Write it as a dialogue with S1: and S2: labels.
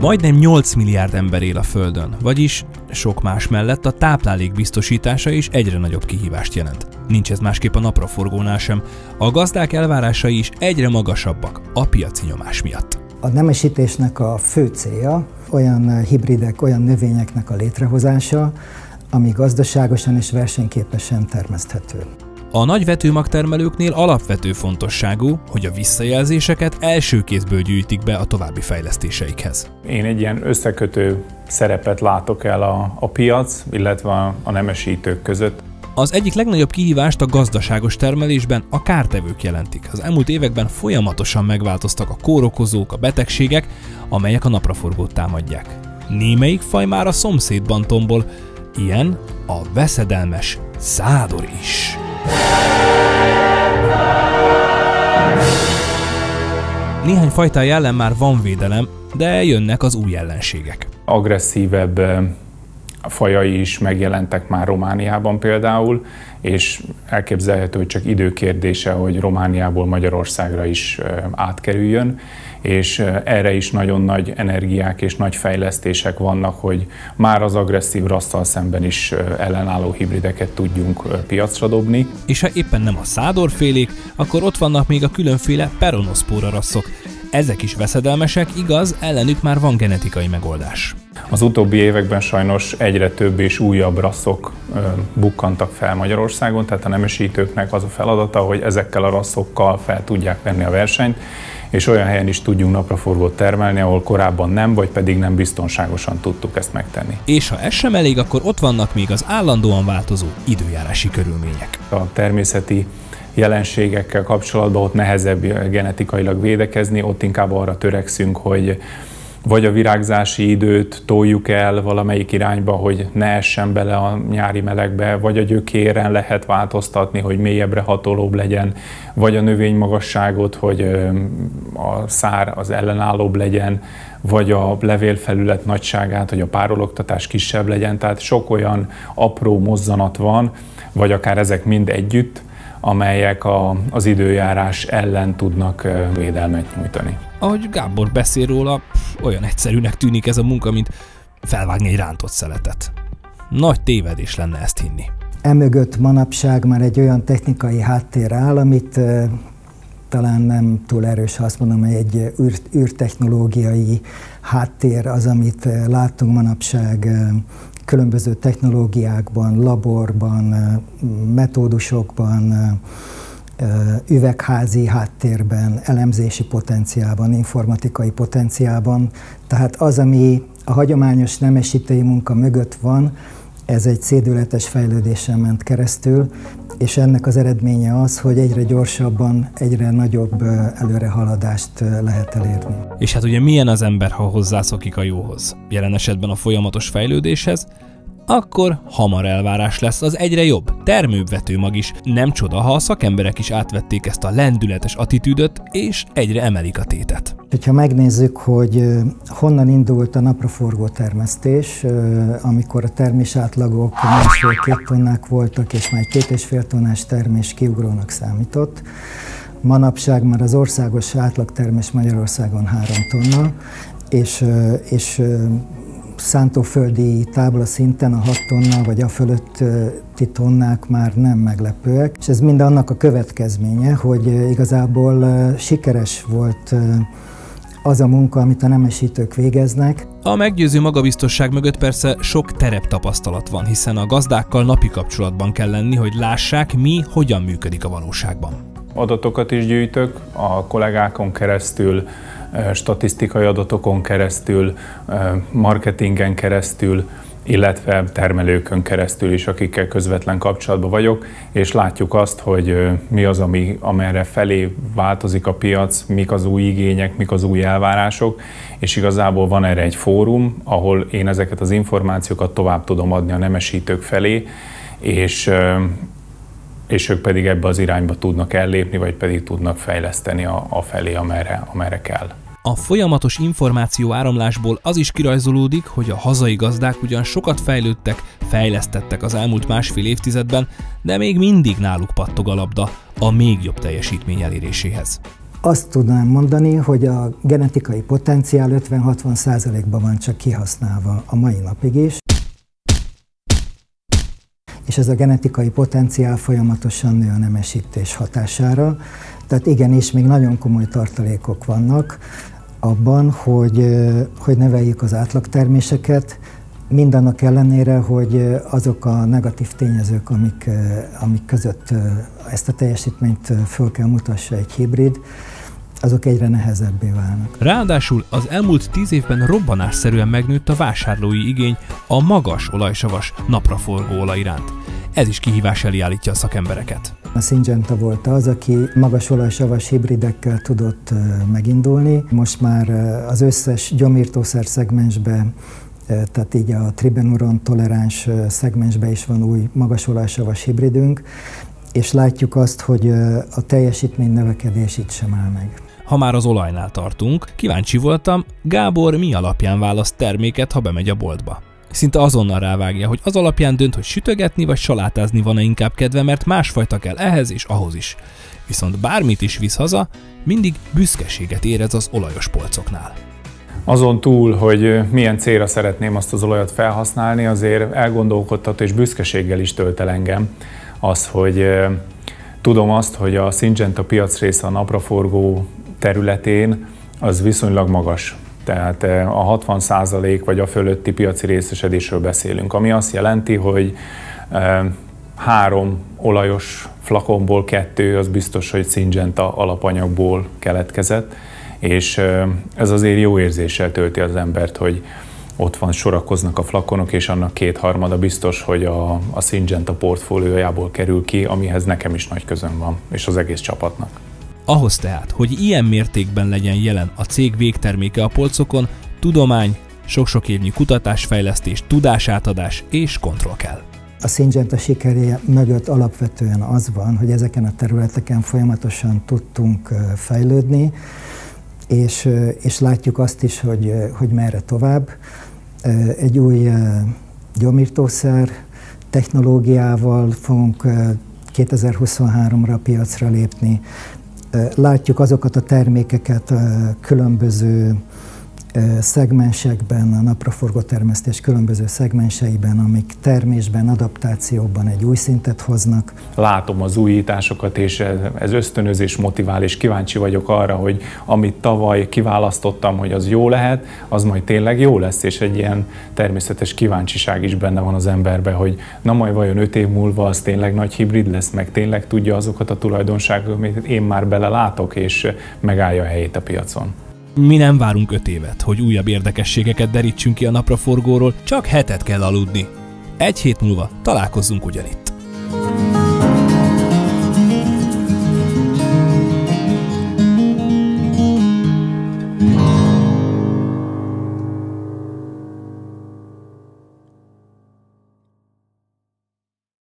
S1: Majdnem 8 milliárd ember él a Földön, vagyis sok más mellett a táplálék biztosítása is egyre nagyobb kihívást jelent. Nincs ez másképp a napraforgónál sem. A gazdák elvárásai is egyre magasabbak a piaci nyomás miatt.
S2: A nemesítésnek a fő célja olyan hibridek, olyan növényeknek a létrehozása, ami gazdaságosan és versenyképesen termeszthető.
S1: A nagy vetőmagtermelőknél alapvető fontosságú, hogy a visszajelzéseket első kézből gyűjtik be a további fejlesztéseikhez.
S3: Én egy ilyen összekötő szerepet látok el a piac, illetve a nemesítők között.
S1: Az egyik legnagyobb kihívást a gazdaságos termelésben a kártevők jelentik. Az elmúlt években folyamatosan megváltoztak a kórokozók, a betegségek, amelyek a napraforgót támadják. Némelyik faj már a szomszédban tombol, ilyen a veszedelmes szádor is. Néhány fajtája ellen már van védelem, de jönnek az új ellenségek.
S3: Agresszívebb fajai is megjelentek már Romániában például, és elképzelhető, hogy csak időkérdése, hogy Romániából Magyarországra is átkerüljön, és erre is nagyon nagy energiák és nagy fejlesztések vannak, hogy már az agresszív rasszal szemben is ellenálló hibrideket tudjunk piacra dobni.
S1: És ha éppen nem a szádorfélék, akkor ott vannak még a különféle peronoszpóra rasszok. Ezek is veszedelmesek, igaz, ellenük már van genetikai megoldás.
S3: Az utóbbi években sajnos egyre több és újabb rasszok bukkantak fel Magyarországon, tehát a nemesítőknek az a feladata, hogy ezekkel a rasszokkal fel tudják venni a versenyt, és olyan helyen is tudjunk napraforgót termelni, ahol korábban nem, vagy pedig nem biztonságosan tudtuk ezt megtenni.
S1: És ha ez sem elég, akkor ott vannak még az állandóan változó időjárási körülmények.
S3: A természeti jelenségekkel kapcsolatban ott nehezebb genetikailag védekezni, ott inkább arra törekszünk, hogy vagy a virágzási időt toljuk el valamelyik irányba, hogy ne essen bele a nyári melegbe, vagy a gyökéren lehet változtatni, hogy mélyebbre hatolóbb legyen, vagy a növénymagasságot, hogy a szár az ellenállóbb legyen, vagy a levélfelület nagyságát, hogy a párologtatás kisebb legyen. Tehát sok olyan apró mozzanat van, vagy akár ezek mind együtt, amelyek az időjárás ellen tudnak védelmet nyújtani.
S1: Ahogy Gábor beszél róla, olyan egyszerűnek tűnik ez a munka, mint felvágni egy rántott szeletet. Nagy tévedés lenne ezt hinni.
S2: Emögött manapság már egy olyan technikai háttér áll, amit talán nem túl erős, ha azt mondom, hogy egy űrtechnológiai háttér az, amit látunk manapság különböző technológiákban, laborban, metódusokban, üvegházi háttérben, elemzési potenciálban, informatikai potenciálban. Tehát az, ami a hagyományos nemesítői munka mögött van, ez egy szédületes fejlődésen ment keresztül, és ennek az eredménye az, hogy egyre gyorsabban, egyre nagyobb előrehaladást lehet elérni.
S1: És hát ugye milyen az ember, ha hozzászokik a jóhoz? Jelen esetben a folyamatos fejlődéshez, akkor hamar elvárás lesz az egyre jobb, termőbb vetőmag is. Nem csoda, ha a szakemberek is átvették ezt a lendületes attitűdöt, és egyre emelik a tétet.
S2: Ha megnézzük, hogy honnan indult a napraforgó termesztés, amikor a termés átlagok 1,5-2 tonnák voltak, és már 2,5 tonnás termés kiugrónak számított. Manapság már az országos átlagtermés Magyarországon 3 tonna, és szántóföldi táblaszinten a 6 tonna vagy a fölötti tonnák már nem meglepőek. És ez mind annak a következménye, hogy igazából sikeres volt az a munka, amit a nemesítők végeznek.
S1: A meggyőző magabiztosság mögött persze sok tereptapasztalat van, hiszen a gazdákkal napi kapcsolatban kell lenni, hogy lássák, mi hogyan működik a valóságban.
S3: Adatokat is gyűjtök a kollégákon keresztül, statisztikai adatokon keresztül, marketingen keresztül, illetve termelőkön keresztül is, akikkel közvetlen kapcsolatban vagyok, és látjuk azt, hogy mi az, amerre felé változik a piac, mik az új igények, mik az új elvárások, és igazából van erre egy fórum, ahol én ezeket az információkat tovább tudom adni a nemesítők felé, és ők pedig ebbe az irányba tudnak ellépni, vagy pedig tudnak fejleszteni a felé, amerre kell.
S1: A folyamatos információ áramlásból az is kirajzolódik, hogy a hazai gazdák ugyan sokat fejlődtek, fejlesztettek az elmúlt másfél évtizedben, de még mindig náluk pattog a labda a még jobb teljesítmény eléréséhez.
S2: Azt tudnám mondani, hogy a genetikai potenciál 50-60%-ban van csak kihasználva a mai napig is, és ez a genetikai potenciál folyamatosan nő a nemesítés hatására. Tehát igenis, még nagyon komoly tartalékok vannak abban, hogy növeljük az átlagterméseket, mindannak ellenére, hogy azok a negatív tényezők, amik között ezt a teljesítményt föl kell mutassa egy hibrid, azok egyre nehezebbé válnak.
S1: Ráadásul az elmúlt 10 évben robbanásszerűen megnőtt a vásárlói igény a magas olajsavas napraforgó olaj iránt. Ez is kihívás elé állítja a szakembereket.
S2: A Syngenta volt az, aki magas olajsavas hibridekkel tudott megindulni. Most már az összes gyomírtószer szegmensbe, tehát így a tribenuron toleráns szegmensbe is van új magas olajsavas hibridünk, és látjuk azt, hogy a teljesítmény növekedés itt sem áll meg.
S1: Ha már az olajnál tartunk, kíváncsi voltam, Gábor mi alapján választ terméket, ha bemegy a boltba. Szinte azonnal rávágja, hogy az alapján dönt, hogy sütögetni vagy salátázni van-e inkább kedve, mert másfajta kell ehhez és ahhoz is. Viszont bármit is visz haza, mindig büszkeséget érez az olajos polcoknál.
S3: Azon túl, hogy milyen célra szeretném azt az olajat felhasználni, azért elgondolkodtató és büszkeséggel is tölt el engem az, hogy tudom azt, hogy a Syngenta piacrésze a napraforgó területén az viszonylag magas. Tehát a 60% vagy a fölötti piaci részesedésről beszélünk, ami azt jelenti, hogy 3 olajos flakonból 2 az biztos, hogy Syngenta alapanyagból keletkezett, és ez azért jó érzéssel tölti az embert, hogy ott van, sorakoznak a flakonok, és annak 2/3 biztos, hogy a Syngenta portfóliójából kerül ki, amihez nekem is nagy közöm van, és az egész csapatnak.
S1: Ahhoz tehát, hogy ilyen mértékben legyen jelen a cég végterméke a polcokon, tudomány, sok-sok évnyi kutatásfejlesztés, tudásátadás és kontroll kell.
S2: A Syngenta sikerje mögött alapvetően az van, hogy ezeken a területeken folyamatosan tudtunk fejlődni, és látjuk azt is, hogy merre tovább. Egy új gyomírtószer technológiával fogunk 2023-ra piacra lépni. Látjuk azokat a termékeket különböző szegmensekben, a napraforgó termesztés különböző szegmenseiben, amik termésben, adaptációban egy új szintet hoznak.
S3: Látom az újításokat, és ez ösztönöz és motivál, és kíváncsi vagyok arra, hogy amit tavaly kiválasztottam, hogy az jó lehet, az majd tényleg jó lesz, és egy ilyen természetes kíváncsiság is benne van az emberben, hogy na majd vajon 5 év múlva az tényleg nagy hibrid lesz, meg tényleg tudja azokat a tulajdonságokat, amit én már belelátok, és megállja a helyét a piacon.
S1: Mi nem várunk 5 évet, hogy újabb érdekességeket derítsünk ki a napraforgóról, csak hetet kell aludni. 1 hét múlva találkozzunk ugyanitt.